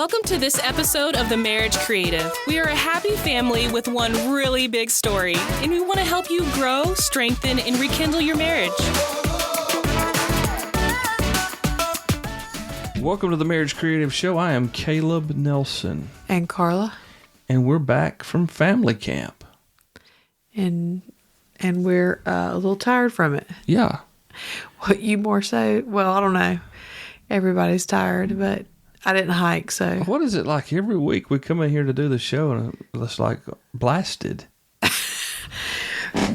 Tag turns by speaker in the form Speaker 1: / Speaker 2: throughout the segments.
Speaker 1: Welcome to this episode of The Marriage Creative. We are a happy family with one really big story, and we want to help you grow, strengthen, and rekindle your marriage.
Speaker 2: Welcome to The Marriage Creative Show. I am Caleb Nelson.
Speaker 3: And Carla.
Speaker 2: And we're back from family camp.
Speaker 3: And we're a little tired from it.
Speaker 2: Yeah.
Speaker 3: What, you more so? Well, I don't know. Everybody's tired, but I didn't hike, so.
Speaker 2: What is it like every week we come in here to do the show and it's like blasted?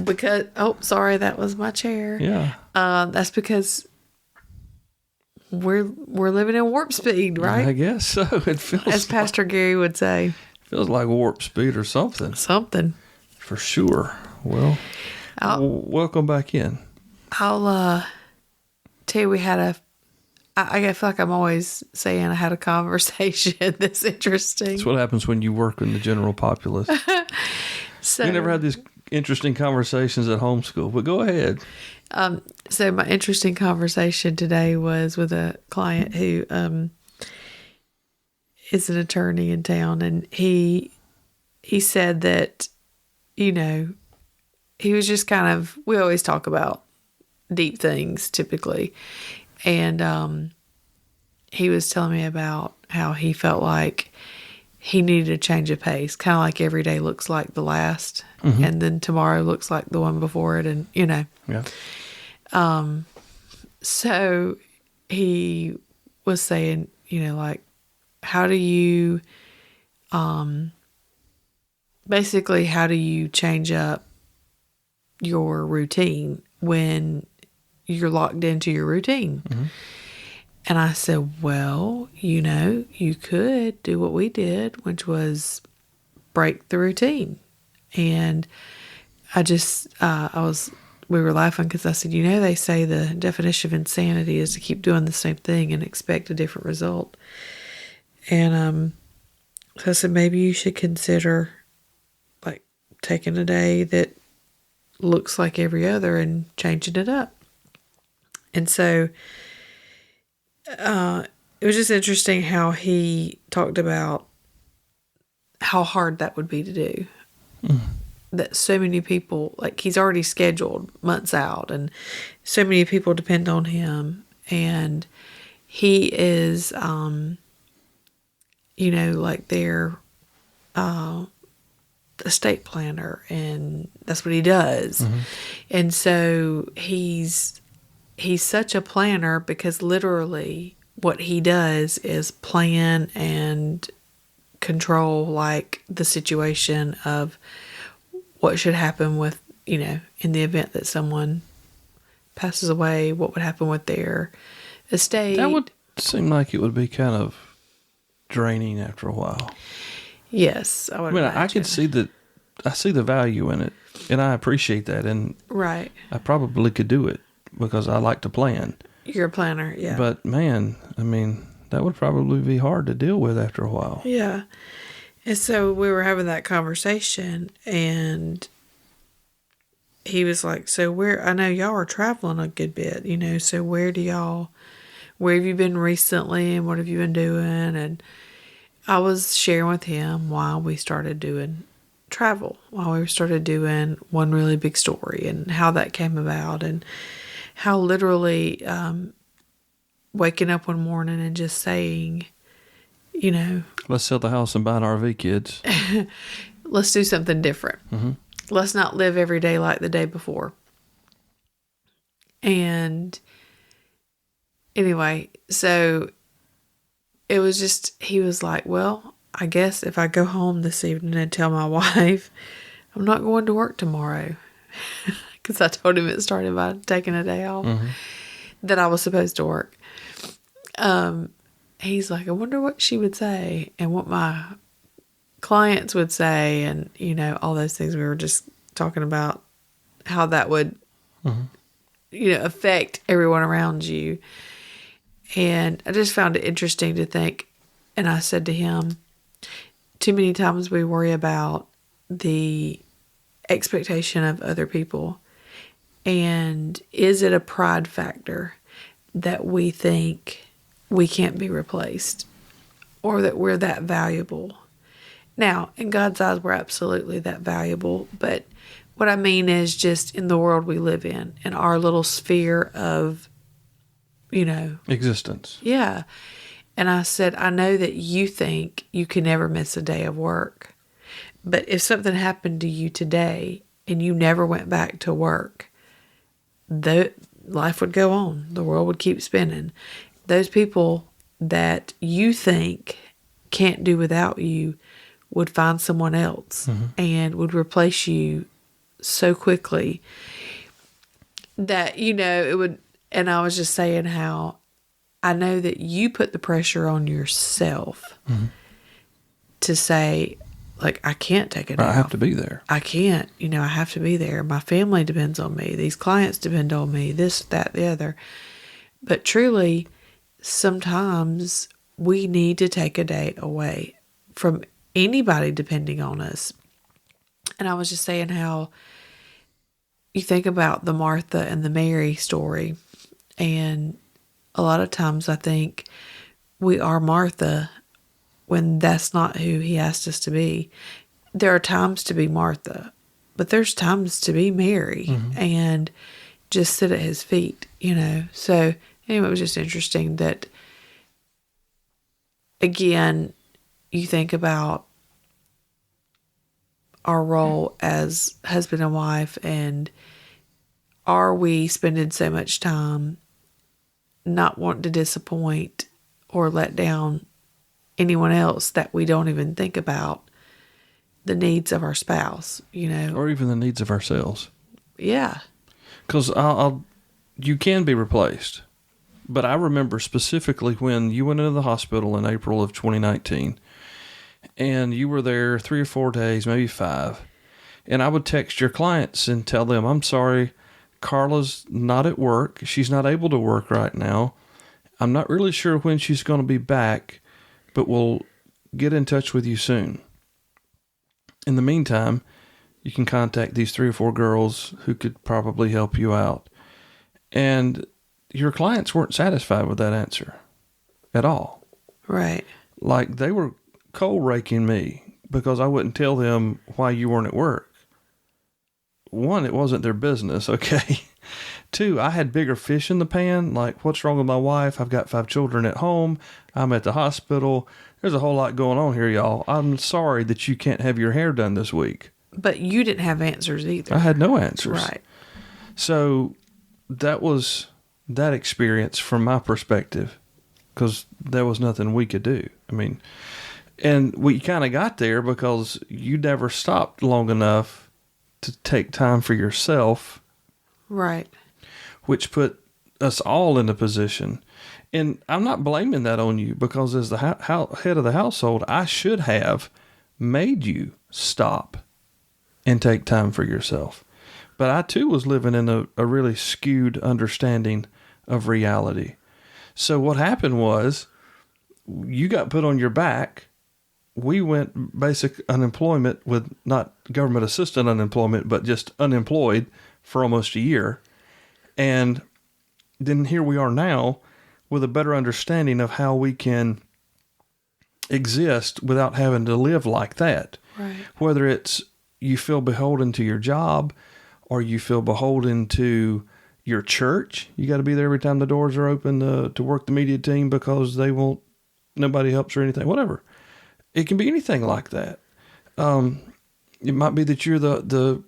Speaker 3: Because, sorry, that was my chair.
Speaker 2: Yeah.
Speaker 3: That's because we're living in warp speed, right?
Speaker 2: I guess so. It feels
Speaker 3: as Pastor Gary would say.
Speaker 2: Feels like warp speed or something.
Speaker 3: Something.
Speaker 2: For sure. Well, welcome back in.
Speaker 3: I'll tell you, I feel like I'm always saying I had a conversation that's interesting.
Speaker 2: That's what happens when you work in the general populace.
Speaker 3: So,
Speaker 2: we never had these interesting conversations at homeschool, but go ahead.
Speaker 3: So my interesting conversation today was with a client who is an attorney in town, and he said that, you know, he was just kind of, we always talk about deep things typically, and he was telling me about how he felt like he needed a change of pace, kind of like every day looks like the last, and then tomorrow looks like the one before it, and, you know.
Speaker 2: Yeah.
Speaker 3: So he was saying, you know, like, how do you, basically, how do you change up your routine when you're locked into your routine? Mm-hmm. And I said, well, you know, you could do what we did, which was break the routine. And we were laughing because I said, you know, they say the definition of insanity is to keep doing the same thing and expect a different result. And so I said, maybe you should consider like taking a day that looks like every other and changing it up. And so it was just interesting how he talked about how hard that would be to do. That so many people, like, he's already scheduled months out, and so many people depend on him, and he is, you know, like their estate planner, and that's what he does. And so he's such a planner because literally what he does is plan and control, like, the situation of what should happen with, you know, in the event that someone passes away, what would happen with their estate.
Speaker 2: That would seem like it would be kind of draining after a while.
Speaker 3: Yes, I would imagine.
Speaker 2: I can see I see the value in it, and I appreciate that, and
Speaker 3: right.
Speaker 2: I probably could do it because I like to plan.
Speaker 3: You're a planner, yeah.
Speaker 2: But man, I mean, that would probably be hard to deal with after a while.
Speaker 3: Yeah. And so we were having that conversation, and he was like, so I know y'all are traveling a good bit, you know, so where have you been recently, and what have you been doing? And I was sharing with him why we started doing travel, why we started doing One Really Big Story, and how that came about, and how literally waking up one morning and just saying, you know,
Speaker 2: let's sell the house and buy an RV, kids.
Speaker 3: Let's do something different. Mm-hmm. Let's not live every day like the day before. And anyway, so it was just, he was like, well, I guess if I go home this evening and tell my wife I'm not going to work tomorrow, because I told him it started by taking a day off, that I was supposed to work. He's like, I wonder what she would say and what my clients would say, and, you know, all those things. We were just talking about how that would, you know, affect everyone around you. And I just found it interesting to think, and I said to him, too many times we worry about the expectation of other people. And is it a pride factor that we think we can't be replaced? or that we're that valuable. Now, in God's eyes, we're absolutely that valuable. But what I mean is just in the world we live in our little sphere of,
Speaker 2: Existence.
Speaker 3: yeah. And I said, I know that you think you can never miss a day of work. But if something happened to you today and you never went back to work, life would go on. The world would keep spinning. Those people that you think can't do without you would find someone else and would replace you so quickly that, it would. And I was just saying how I know that you put the pressure on yourself to say, like, I can't take it off.
Speaker 2: I have to be there.
Speaker 3: I can't. I have to be there. My family depends on me. These clients depend on me. This, that, the other. But truly, sometimes we need to take a day away from anybody depending on us. And I was just saying how you think about the Martha and the Mary story. And a lot of times I think we are Martha when that's not who he asked us to be. There are times to be Martha, but there's times to be Mary and just sit at his feet, So anyway, it was just interesting that, again, you think about our role as husband and wife, and are we spending so much time not wanting to disappoint or let down anyone else that we don't even think about the needs of our spouse,
Speaker 2: Or even the needs of ourselves.
Speaker 3: Yeah.
Speaker 2: Because you can be replaced. But I remember specifically when you went into the hospital in April of 2019, and you were there 3 or 4 days, maybe 5, and I would text your clients and tell them, I'm sorry, Carla's not at work. She's not able to work right now. I'm not really sure when she's going to be back, but we'll get in touch with you soon. In the meantime, you can contact these 3 or 4 girls who could probably help you out. And your clients weren't satisfied with that answer at all.
Speaker 3: Right.
Speaker 2: Like, they were cold raking me because I wouldn't tell them why you weren't at work. 1, it wasn't their business, okay? 2, I had bigger fish in the pan, like, what's wrong with my wife? I've got 5 children at home. I'm at the hospital. There's a whole lot going on here, y'all. I'm sorry that you can't have your hair done this week.
Speaker 3: But you didn't have answers either.
Speaker 2: I had no answers.
Speaker 3: Right.
Speaker 2: So that was that experience from my perspective, because there was nothing we could do. I mean, and we kind of got there because you never stopped long enough to take time for yourself.
Speaker 3: Right.
Speaker 2: Which put us all in a position. And I'm not blaming that on you, because as the head of the household, I should have made you stop and take time for yourself. But I too was living in a really skewed understanding of reality. So what happened was, you got put on your back. We went basic unemployment with not government assisted unemployment, but just unemployed for almost a year. And then here we are now with a better understanding of how we can exist without having to live like that.
Speaker 3: Right.
Speaker 2: Whether it's you feel beholden to your job, or you feel beholden to your church. You got to be there every time the doors are open to work the media team because nobody helps or anything, whatever. It can be anything like that. It might be that you're the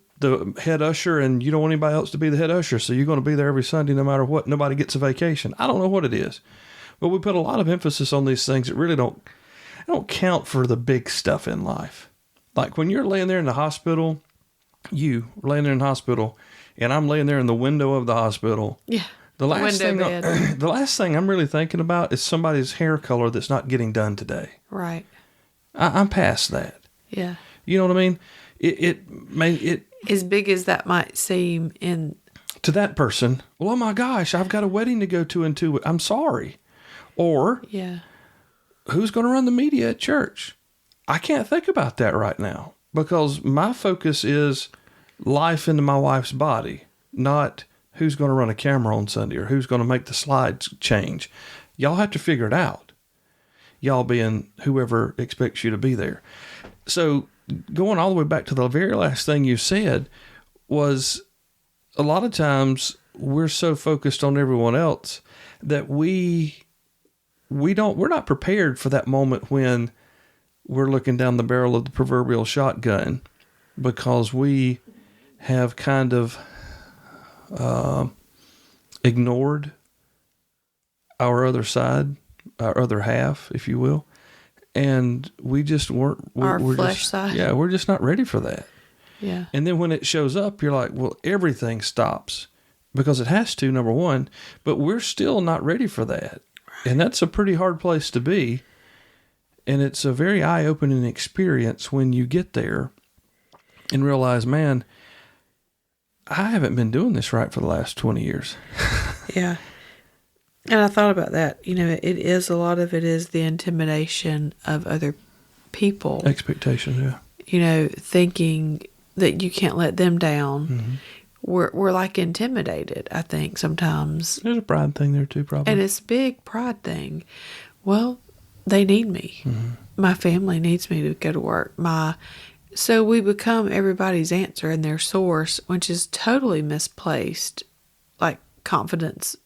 Speaker 2: head usher and you don't want anybody else to be the head usher, so you're going to be there every Sunday no matter what. Nobody gets a vacation. I don't know what it is, but we put a lot of emphasis on these things that really don't count for the big stuff in life. Like when you're laying there in the hospital, and I'm laying there in the window of the hospital.
Speaker 3: Yeah.
Speaker 2: The last thing I'm really thinking about is somebody's hair color that's not getting done today.
Speaker 3: Right.
Speaker 2: I'm past that.
Speaker 3: Yeah.
Speaker 2: You know what I mean? It
Speaker 3: as big as that might seem
Speaker 2: to that person, well, oh my gosh, I've got a wedding to go to in 2 weeks. I'm sorry. Or
Speaker 3: yeah,
Speaker 2: who's going to run the media at church? I can't think about that right now because my focus is life into my wife's body, not who's going to run a camera on Sunday or who's going to make the slides change. Y'all have to figure it out. y'all being whoever expects you to be there. So going all the way back to the very last thing you said was, a lot of times we're so focused on everyone else that we're not prepared for that moment when we're looking down the barrel of the proverbial shotgun, because we have kind of ignored our other side, our other half, if you will. And we just weren't. We're
Speaker 3: flesh
Speaker 2: just,
Speaker 3: side.
Speaker 2: Yeah, we're just not ready for that.
Speaker 3: Yeah.
Speaker 2: And then when it shows up, you're like, well, everything stops, because it has to, number one, but we're still not ready for that. Right. And that's a pretty hard place to be. And it's a very eye-opening experience when you get there and realize, man, I haven't been doing this right for the last 20 years.
Speaker 3: Yeah. And I thought about that. A lot of it is the intimidation of other people.
Speaker 2: Expectations, yeah.
Speaker 3: Thinking that you can't let them down. Mm-hmm. We're like intimidated, I think, sometimes.
Speaker 2: There's a pride thing there too, probably.
Speaker 3: And it's a big pride thing. Well, they need me. Mm-hmm. My family needs me to go to work. So we become everybody's answer and their source, which is totally misplaced, like confidence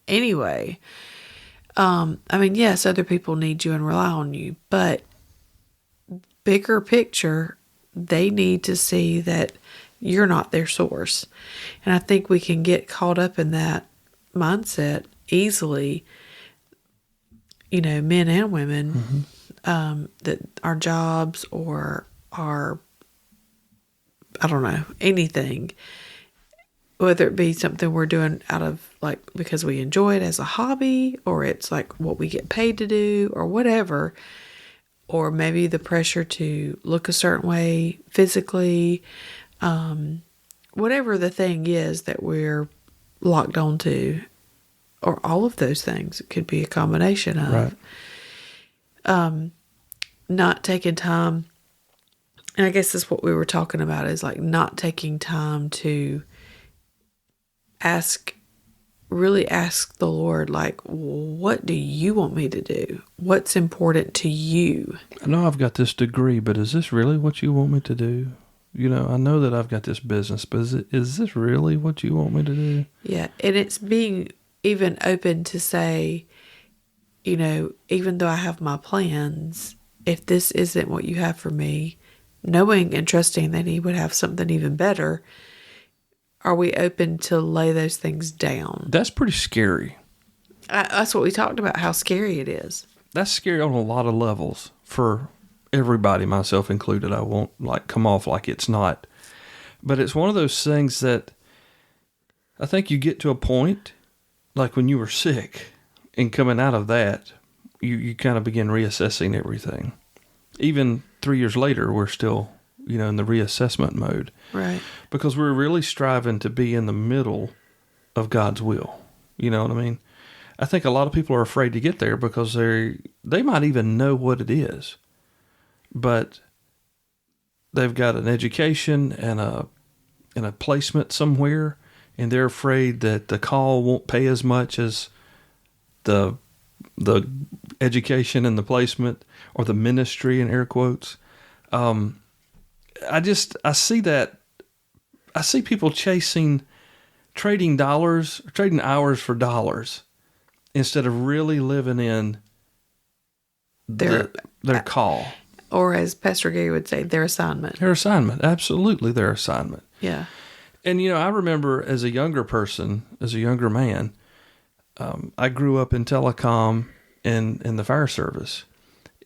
Speaker 3: anyway. Yes, other people need you and rely on you, but bigger picture, they need to see that you're not their source. And I think we can get caught up in that mindset easily, men and women, mm-hmm. That our jobs or our, anything, whether it be something we're doing out of because we enjoy it as a hobby, or it's like what we get paid to do or whatever, or maybe the pressure to look a certain way physically, whatever the thing is that we're locked onto, or all of those things. It could be a combination of not taking time. And I guess that's what we were talking about, is like not taking time to really ask the Lord, like, what do you want me to do? What's important to you?
Speaker 2: I know I've got this degree, but is this really what you want me to do? I know that I've got this business, but is this really what you want me to do? Yeah,
Speaker 3: and it's being even open to say, even though I have my plans, if this isn't what you have for me, knowing and trusting that He would have something even better, are we open to lay those things down?
Speaker 2: That's pretty scary.
Speaker 3: That's what we talked about, how scary it is.
Speaker 2: That's scary on a lot of levels for everybody, myself included. I won't come off like it's not. But it's one of those things that I think you get to a point, like when you were sick, and coming out of that, you kind of begin reassessing everything. Even 3 years later, we're still, in the reassessment mode.
Speaker 3: Right.
Speaker 2: Because we're really striving to be in the middle of God's will. You know what I mean? I think a lot of people are afraid to get there because they might even know what it is, but they've got an education and a placement somewhere, and they're afraid that the call won't pay as much as the education and the placement, or the ministry in air quotes. I see that. I see people trading hours for dollars, instead of really living in their call.
Speaker 3: Or as Pastor Gary would say, their assignment.
Speaker 2: Their assignment. Absolutely their assignment.
Speaker 3: Yeah.
Speaker 2: And, I remember as a younger man, I grew up in telecom and in the fire service.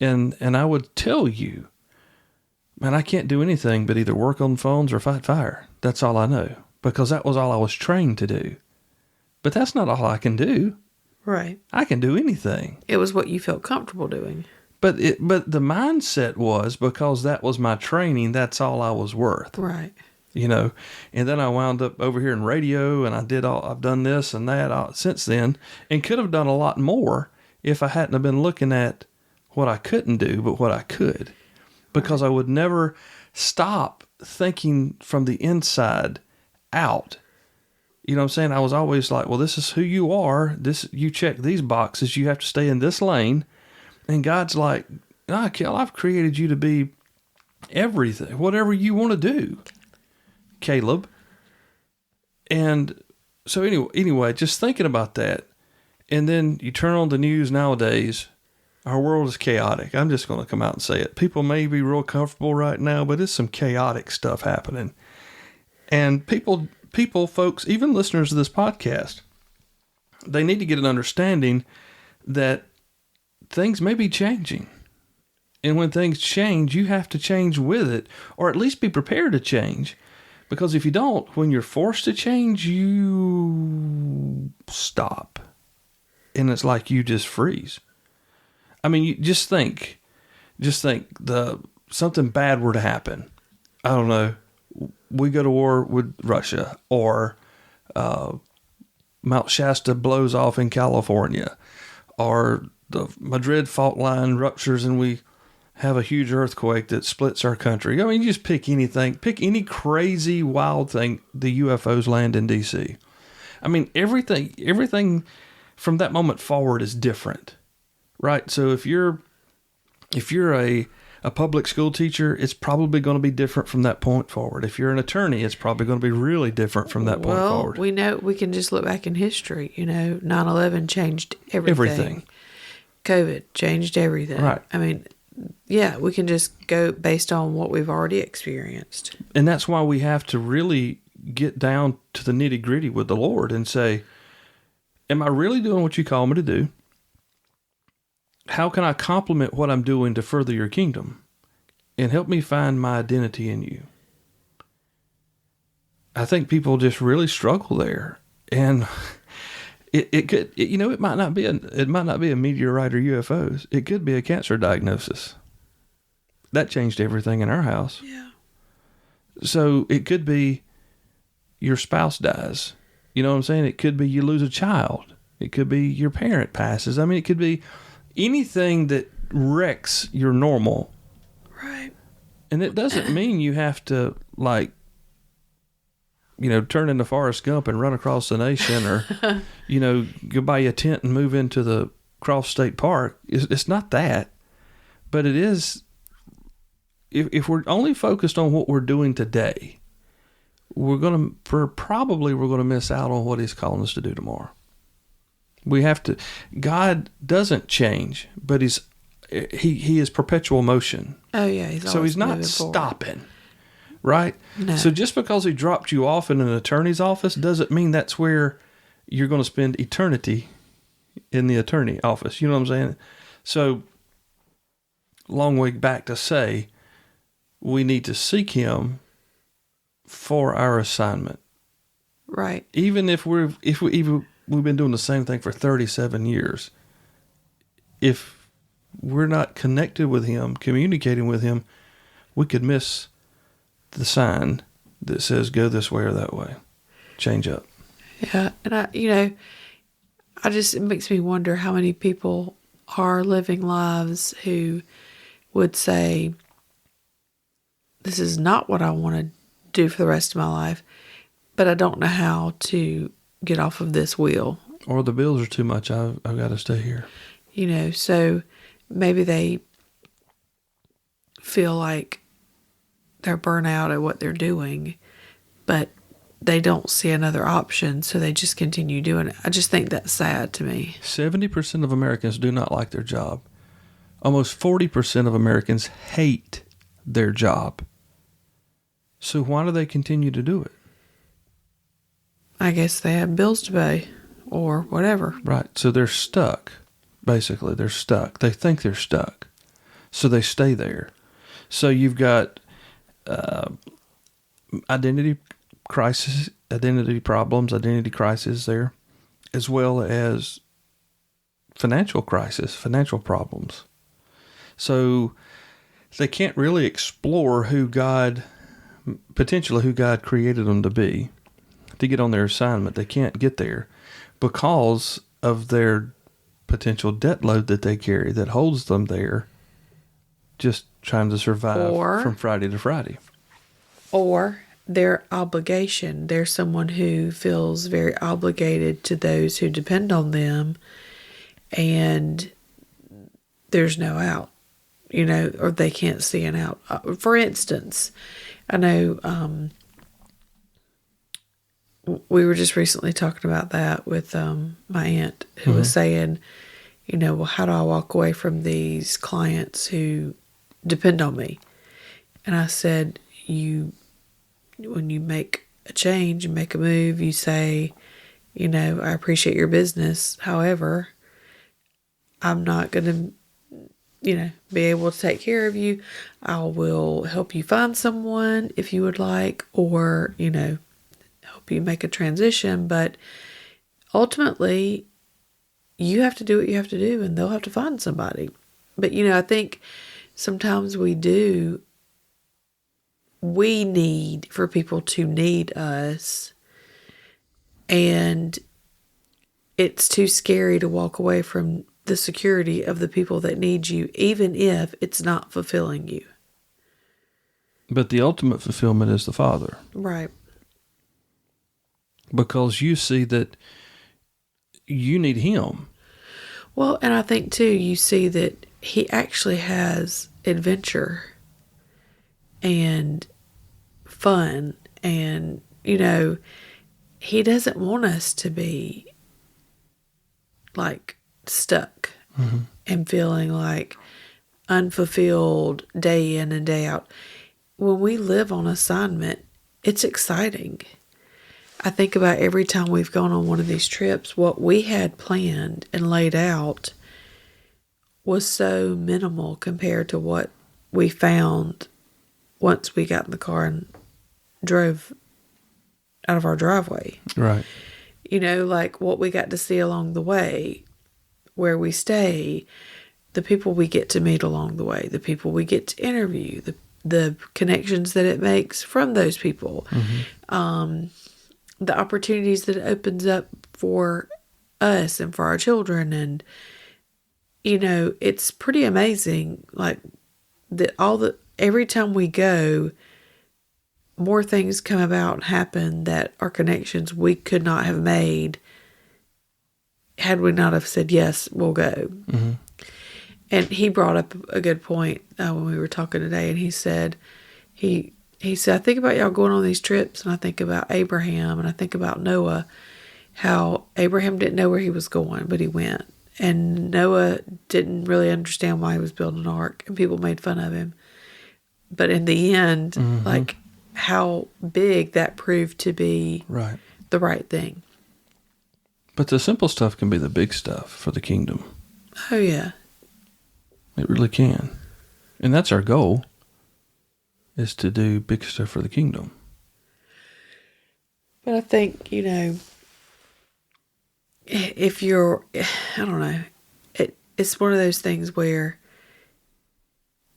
Speaker 2: And I would tell you, man, I can't do anything but either work on phones or fight fire. That's all I know, because that was all I was trained to do. But that's not all I can do.
Speaker 3: Right.
Speaker 2: I can do anything.
Speaker 3: It was what you felt comfortable doing.
Speaker 2: But the mindset was, because that was my training, that's all I was worth.
Speaker 3: Right.
Speaker 2: And then I wound up over here in radio, and I've done this and that since then, and could have done a lot more if I hadn't have been looking at what I couldn't do, but what I could. Because I would never stop thinking from the inside out. You know what I'm saying? I was always like, well, this is who you are. You check these boxes. You have to stay in this lane. And God's like, Kel, I've created you to be everything, whatever you want to do, Caleb. And so anyway, just thinking about that. And then you turn on the news nowadays, our world is chaotic. I'm just going to come out and say it. People may be real comfortable right now, but it's some chaotic stuff happening. And people, folks, even listeners of this podcast, they need to get an understanding that things may be changing. And when things change, you have to change with it, or at least be prepared to change. Because if you don't, when you're forced to change, you stop. And it's like you just freeze. I mean, you just think something bad were to happen. I don't know. We go to war with Russia, or Mount Shasta blows off in California, or the Madrid fault line ruptures and we have a huge earthquake that splits our country. I mean, you just pick anything, pick any crazy, wild thing. The UFOs land in D.C. I mean, everything from that moment forward is different, right? So if you're a public school teacher, it's probably going to be different from that point forward. If you're an attorney, it's probably going to be really different from that point forward.
Speaker 3: We know, we can just look back in history. 9/11 changed everything. COVID changed everything.
Speaker 2: Right.
Speaker 3: I mean, yeah, we can just go based on what we've already experienced.
Speaker 2: And that's why we have to really get down to the nitty gritty with the Lord and say, am I really doing what you call me to do? How can I complement what I'm doing to further your kingdom and help me find my identity in you? I think people just really struggle there. And it might not be a meteorite or UFOs. It could be a cancer diagnosis. That changed everything in our house.
Speaker 3: Yeah.
Speaker 2: So it could be your spouse dies. You know what I'm saying? It could be you lose a child. It could be your parent passes. I mean, it could be anything that wrecks your normal.
Speaker 3: Right.
Speaker 2: And it doesn't mean you have to, turn into Forrest Gump and run across the nation, or, go buy you a tent and move into the Cross State Park. It's not that. But it is, if we're only focused on what we're doing today, we're going to miss out on what he's calling us to do tomorrow. We have to. God doesn't change, but he is perpetual motion.
Speaker 3: Oh yeah,
Speaker 2: so he's not stopping, right?
Speaker 3: No.
Speaker 2: So just because he dropped you off in an attorney's office doesn't mean that's where you're going to spend eternity in the attorney office. You know what I'm saying? So long way back to say we need to seek him for our assignment.
Speaker 3: Right.
Speaker 2: Even if we've been doing the same thing for 37 years. If we're not connected with him, communicating with him, we could miss the sign that says go this way or that way. Change up.
Speaker 3: Yeah. And it makes me wonder how many people are living lives who would say, this is not what I want to do for the rest of my life, but I don't know how to get off of this wheel.
Speaker 2: Or the bills are too much. I've got to stay here.
Speaker 3: So maybe they feel like they're burnt out at what they're doing, but they don't see another option, so they just continue doing it. I just think that's sad to me.
Speaker 2: 70% of Americans do not like their job. Almost 40% of Americans hate their job. So why do they continue to do it?
Speaker 3: I guess they have bills to pay or whatever.
Speaker 2: Right. So they're stuck. Basically, they're stuck. They think they're stuck. So they stay there. So you've got identity crisis, identity problems, identity crisis there, as well as financial crisis, financial problems. So they can't really explore potentially who God created them to be, to get on their assignment. They can't get there because of their potential debt load that they carry that holds them there, just trying to survive from Friday to Friday.
Speaker 3: Or their obligation. They're someone who feels very obligated to those who depend on them, and there's no out, you know, or they can't see an out. For instance, I know we were just recently talking about that with my aunt who was saying, you know, well, how do I walk away from these clients who depend on me? And I said, when you make a change, you make a move, you say, you know, I appreciate your business. However, I'm not going to, you know, be able to take care of you. I will help you find someone if you would like, or, you know, help you make a transition. But ultimately, you have to do what you have to do, and they'll have to find somebody. But, you know, I think sometimes we need for people to need us, and it's too scary to walk away from the security of the people that need you, even if it's not fulfilling you.
Speaker 2: But the ultimate fulfillment is the Father.
Speaker 3: Right.
Speaker 2: Because you see that you need Him.
Speaker 3: Well, and I think too, you see that He actually has adventure and fun, and, you know, He doesn't want us to be like stuck and feeling like unfulfilled day in and day out. When we live on assignment, it's exciting. I think about every time we've gone on one of these trips, what we had planned and laid out was so minimal compared to what we found once we got in the car and drove out of our driveway.
Speaker 2: Right.
Speaker 3: You know, like what we got to see along the way, where we stay, the people we get to meet along the way, the people we get to interview, the connections that it makes from those people, the opportunities that it opens up for us and for our children. And, you know, it's pretty amazing, like, that every time we go, more things come about and happen that are connections we could not have made had we not have said, yes, we'll go. And he brought up a good point when we were talking today, and he said, he said, I think about y'all going on these trips, and I think about Abraham, and I think about Noah, how Abraham didn't know where he was going, but he went. And Noah didn't really understand why he was building an ark, and people made fun of him. But in the end, like, how big that proved to be the right thing.
Speaker 2: But the simple stuff can be the big stuff for the kingdom.
Speaker 3: Oh, yeah.
Speaker 2: It really can. And that's our goal, is to do big stuff for the kingdom.
Speaker 3: But I think, you know, if you're, I don't know, it's one of those things where,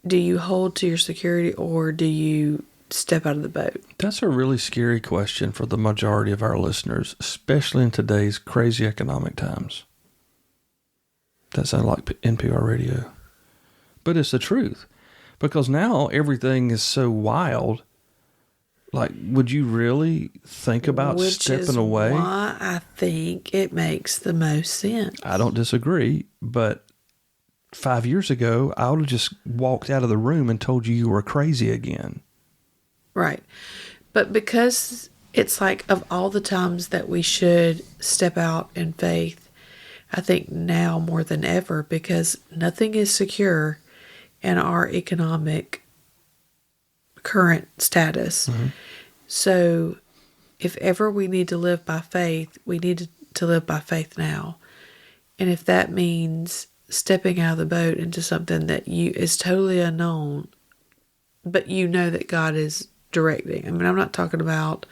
Speaker 3: do you hold to your security or do you step out of the boat?
Speaker 2: That's a really scary question for the majority of our listeners, especially in today's crazy economic times. That sounds like NPR radio. But it's the truth. Because now everything is so wild. Like, would you really think about stepping away?
Speaker 3: Which is why I think it makes the most sense.
Speaker 2: I don't disagree, but 5 years ago, I would have just walked out of the room and told you were crazy again.
Speaker 3: Right. But because it's like, of all the times that we should step out in faith, I think now more than ever, because nothing is secure in our economic current status. So if ever we need to live by faith, we need to live by faith now. And if that means stepping out of the boat into something that is totally unknown, but you know that God is directing. I mean, I'm not talking about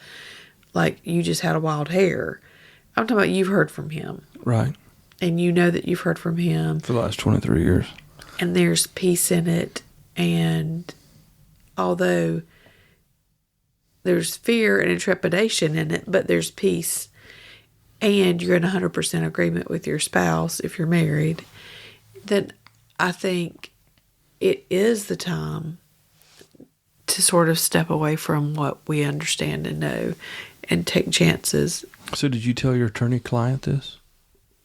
Speaker 3: like you just had a wild hair. I'm talking about you've heard from Him.
Speaker 2: Right.
Speaker 3: And you know that you've heard from Him.
Speaker 2: For the last 23 years.
Speaker 3: And there's peace in it. And although there's fear and trepidation in it, but there's peace. And you're in 100% agreement with your spouse if you're married. Then I think it is the time to sort of step away from what we understand and know and take chances.
Speaker 2: So did you tell your attorney client this?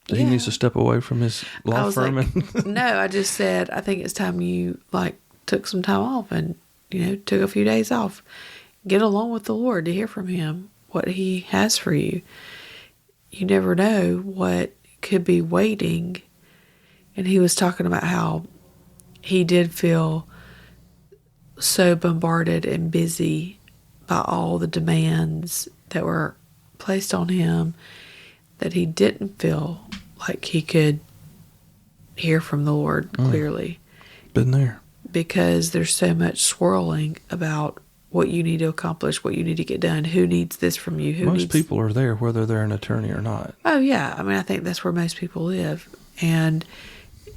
Speaker 2: He needs to step away from his law firm.
Speaker 3: Like, no, I just said, I think it's time you took some time off and, took a few days off. Get along with the Lord to hear from him, what he has for you. You never know what could be waiting. And he was talking about how he did feel so bombarded and busy by all the demands that were placed on him that he didn't feel like he could hear from the Lord clearly.
Speaker 2: Been there.
Speaker 3: Because there's so much swirling about what you need to accomplish, what you need to get done, who needs this from you.
Speaker 2: Most people are there whether they're an attorney or not.
Speaker 3: Oh, yeah. I mean, I think that's where most people live. And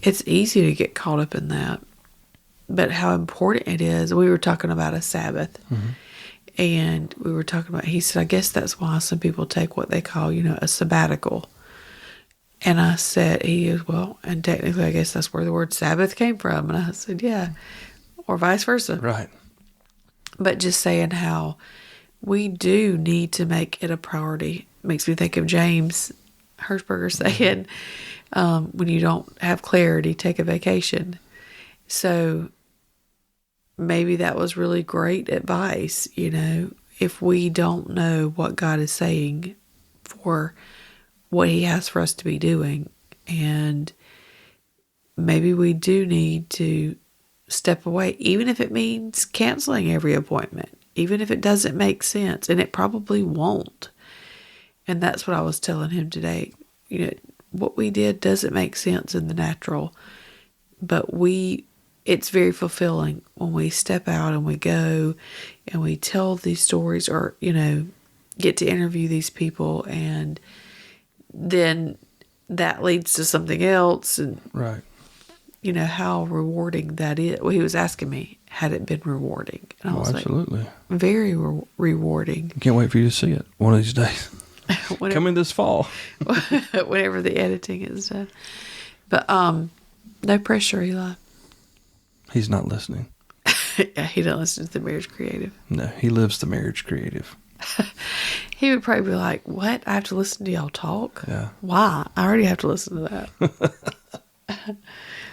Speaker 3: it's easy to get caught up in that. But how important it is. We were talking about a Sabbath. Mm-hmm. And we were talking about, he said, I guess that's why some people take what they call, a sabbatical. And I said, well, and technically I guess that's where the word Sabbath came from. And I said, yeah, or vice versa.
Speaker 2: Right.
Speaker 3: But just saying how we do need to make it a priority. Makes me think of James Hershberger saying, when you don't have clarity, take a vacation. So maybe that was really great advice, if we don't know what God is saying for what he has for us to be doing. And maybe we do need to step away, even if it means canceling every appointment, even if it doesn't make sense, and it probably won't. And that's what I was telling him today. What we did doesn't make sense in the natural, but it's very fulfilling when we step out and we go and we tell these stories or, get to interview these people, and then that leads to something else. And
Speaker 2: right.
Speaker 3: How rewarding that is. Well, he was asking me, had it been rewarding? And I was
Speaker 2: absolutely.
Speaker 3: Like, very rewarding.
Speaker 2: Can't wait for you to see it one of these days. Coming this fall.
Speaker 3: Whenever the editing is done. But no pressure, Eli.
Speaker 2: He's not listening.
Speaker 3: Yeah, he doesn't listen to the Marriage Creative.
Speaker 2: No, he lives the Marriage Creative.
Speaker 3: He would probably be like, what? I have to listen to y'all talk?
Speaker 2: Yeah.
Speaker 3: Why? I already have to listen to that.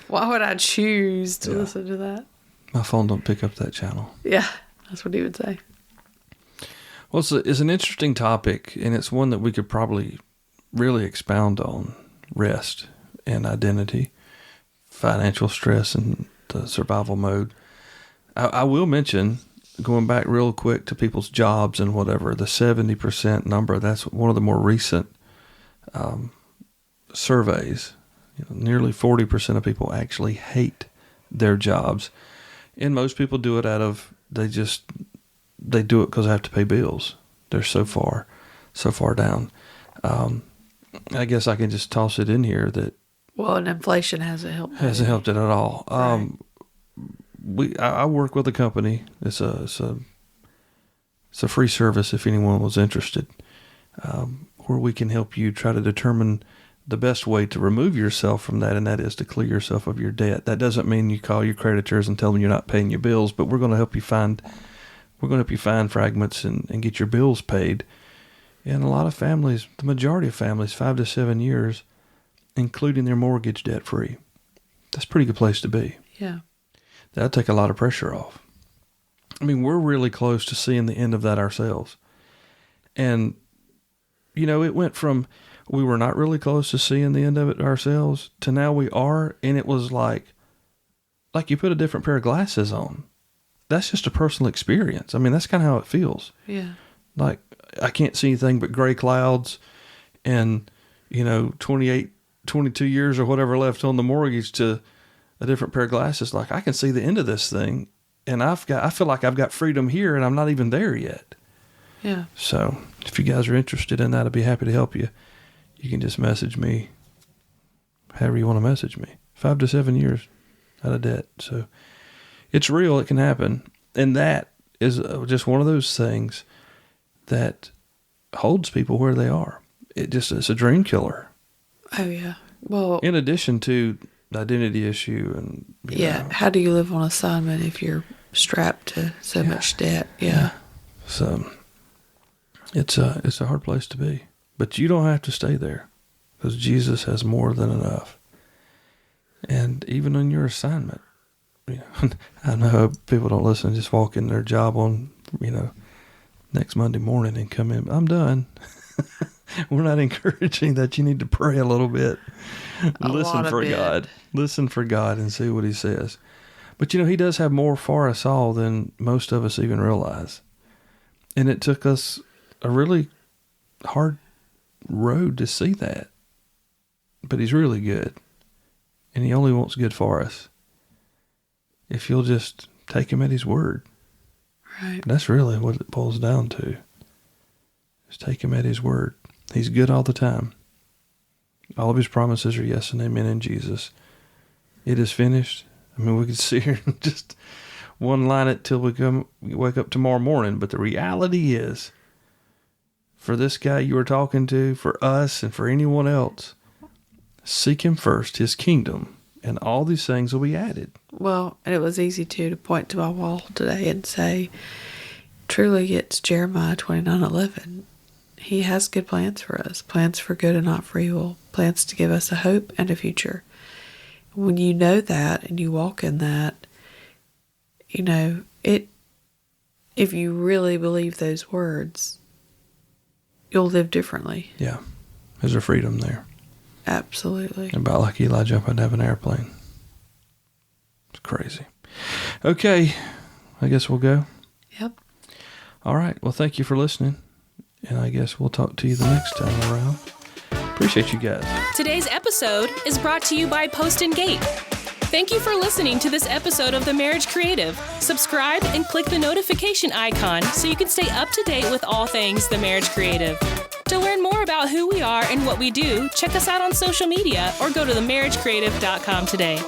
Speaker 3: Why would I choose to listen to that?
Speaker 2: My phone don't pick up that channel.
Speaker 3: Yeah, that's what he would say.
Speaker 2: Well, it's an interesting topic, and it's one that we could probably really expound on. Rest and identity, financial stress and the survival mode. I will mention, going back real quick to people's jobs and whatever, the 70% number, that's one of the more recent surveys. Nearly 40% of people actually hate their jobs. And most people do it they do it because they have to pay bills. They're so far down. I guess I can just toss it in here that.
Speaker 3: Well, and inflation hasn't helped.
Speaker 2: Hasn't helped it at all.
Speaker 3: Right.
Speaker 2: I work with a company. It's a free service if anyone was interested, where we can help you try to determine the best way to remove yourself from that, and that is to clear yourself of your debt. That doesn't mean you call your creditors and tell them you're not paying your bills, but we're going to help you find fragments and get your bills paid. And a lot of families, the majority of families, 5 to 7 years, including their mortgage debt free. That's a pretty good place to be.
Speaker 3: Yeah.
Speaker 2: That'll take a lot of pressure off. I mean, we're really close to seeing the end of that ourselves. And, it went from we were not really close to seeing the end of it ourselves to now we are. And it was like you put a different pair of glasses on. That's just a personal experience. I mean, that's kind of how it feels.
Speaker 3: Yeah.
Speaker 2: Like, I can't see anything but gray clouds and, 28, 22 years or whatever left on the mortgage to a different pair of glasses. Like, I can see the end of this thing, and I feel like I've got freedom here, and I'm not even there yet.
Speaker 3: Yeah.
Speaker 2: So if you guys are interested in that, I'd be happy to help you. You can just message me however you want to message me. 5 to 7 years out of debt. So it's real. It can happen. And that is just one of those things that holds people where they are. It's a dream killer.
Speaker 3: Oh, yeah. Well,
Speaker 2: in addition to the identity issue and
Speaker 3: how do you live on assignment if you're strapped to so much debt? Yeah.
Speaker 2: So it's a hard place to be, but you don't have to stay there. because Jesus has more than enough. And even on your assignment, I know people don't listen, just walk in their job on, next Monday morning and come in, I'm done. We're not encouraging that. You need to pray a little bit. Listen for God. Listen for God and see what he says. But, he does have more for us all than most of us even realize. And it took us a really hard road to see that. But he's really good. And he only wants good for us. If you'll just take him at his word.
Speaker 3: Right.
Speaker 2: That's really what it boils down to. Just take him at his word. He's good all the time. All of his promises are yes and amen in Jesus. It is finished. I mean, we could sit here and just one line it till we wake up tomorrow morning. But the reality is, for this guy you were talking to, for us, and for anyone else, seek him first, his kingdom, and all these things will be added.
Speaker 3: Well, and it was easy to point to my wall today and say, truly it's Jeremiah 29:11. He has good plans for us, plans for good and not for evil, plans to give us a hope and a future. When you know that and you walk in that, if you really believe those words, you'll live differently.
Speaker 2: Yeah. There's a freedom there.
Speaker 3: Absolutely.
Speaker 2: About like Eli jumping out of an airplane. It's crazy. Okay. I guess we'll go.
Speaker 3: Yep.
Speaker 2: All right. Well, thank you for listening. And I guess we'll talk to you the next time around. Appreciate you guys.
Speaker 1: Today's episode is brought to you by Post and Gate. Thank you for listening to this episode of The Marriage Creative. Subscribe and click the notification icon so you can stay up to date with all things The Marriage Creative. To learn more about who we are and what we do, check us out on social media or go to themarriagecreative.com today.